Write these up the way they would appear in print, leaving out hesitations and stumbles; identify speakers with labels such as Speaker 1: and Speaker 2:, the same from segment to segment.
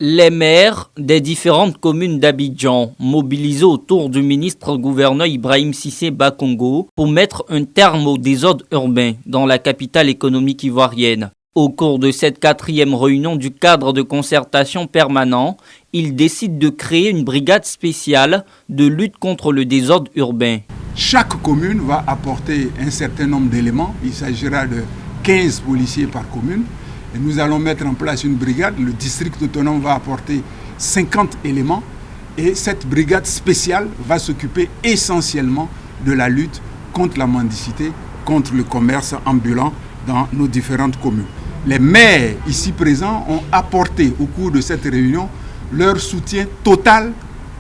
Speaker 1: Les maires des différentes communes d'Abidjan, mobilisés autour du ministre-gouverneur Ibrahim Cissé Bakongo pour mettre un terme au désordre urbain dans la capitale économique ivoirienne. Au cours de cette 4e réunion du cadre de concertation permanent, ils décident de créer une brigade spéciale de lutte contre le désordre urbain.
Speaker 2: Chaque commune va apporter un certain nombre d'éléments. Il s'agira de 15 policiers par commune. Et nous allons mettre en place une brigade. Le district autonome va apporter 50 éléments. Et cette brigade spéciale va s'occuper essentiellement de la lutte contre la mendicité, contre le commerce ambulant dans nos différentes communes. Les maires ici présents ont apporté au cours de cette réunion leur soutien total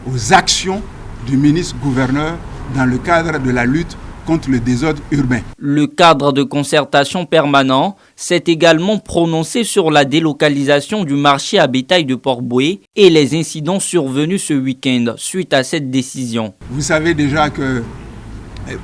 Speaker 2: aux actions du ministre-gouverneur dans le cadre de la lutte contre le désordre urbain.
Speaker 1: Le cadre de concertation permanent s'est également prononcé sur la délocalisation du marché à bétail de Port-Boué et les incidents survenus ce week-end suite à cette décision.
Speaker 2: Vous savez déjà que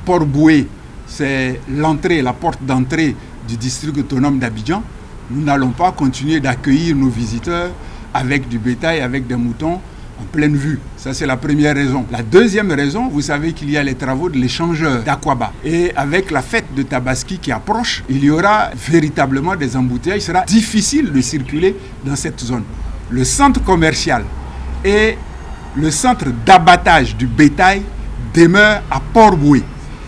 Speaker 2: Port-Boué, c'est la porte d'entrée du district autonome d'Abidjan. Nous n'allons pas continuer d'accueillir nos visiteurs avec du bétail, avec des moutons en pleine vue. Ça, c'est la première raison. La deuxième raison, vous savez qu'il y a les travaux de l'échangeur d'Akwaba. Et avec la fête de Tabaski qui approche, il y aura véritablement des embouteillages. Il sera difficile de circuler dans cette zone. Le centre commercial et le centre d'abattage du bétail demeurent à Port-Boué.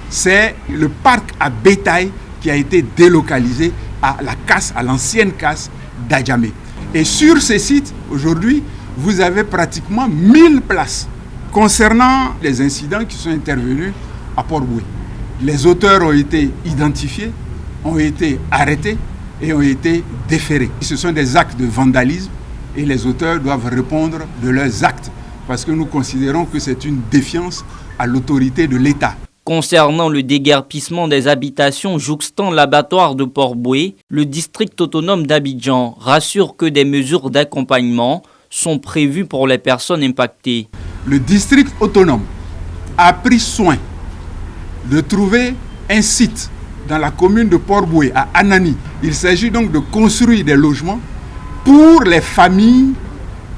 Speaker 2: C'est le parc à bétail qui a été délocalisé à l'ancienne casse d'Adjamé. Et sur ces sites, aujourd'hui, vous avez pratiquement 1000 places. Concernant les incidents qui sont intervenus à Port-Boué, les auteurs ont été identifiés, ont été arrêtés et ont été déférés. Ce sont des actes de vandalisme et les auteurs doivent répondre de leurs actes parce que nous considérons que c'est une défiance à l'autorité de l'État.
Speaker 1: Concernant le déguerpissement des habitations jouxtant l'abattoir de Port-Boué, le district autonome d'Abidjan rassure que des mesures d'accompagnement sont prévues pour les personnes impactées.
Speaker 2: Le district autonome a pris soin de trouver un site dans la commune de Port-Boué, à Anani. Il s'agit donc de construire des logements pour les familles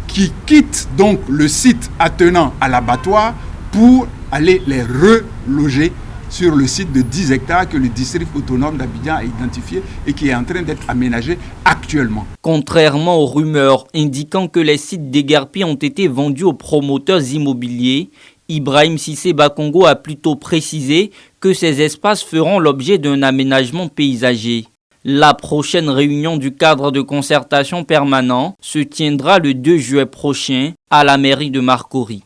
Speaker 2: qui quittent donc le site attenant à l'abattoir pour aller les reloger sur le site de 10 hectares que le district autonome d'Abidjan a identifié et qui est en train d'être aménagé actuellement.
Speaker 1: Contrairement aux rumeurs indiquant que les sites déguerpis ont été vendus aux promoteurs immobiliers, Ibrahim Cissé Bakongo a plutôt précisé que ces espaces feront l'objet d'un aménagement paysager. La prochaine réunion du cadre de concertation permanent se tiendra le 2 juillet prochain à la mairie de Marcory.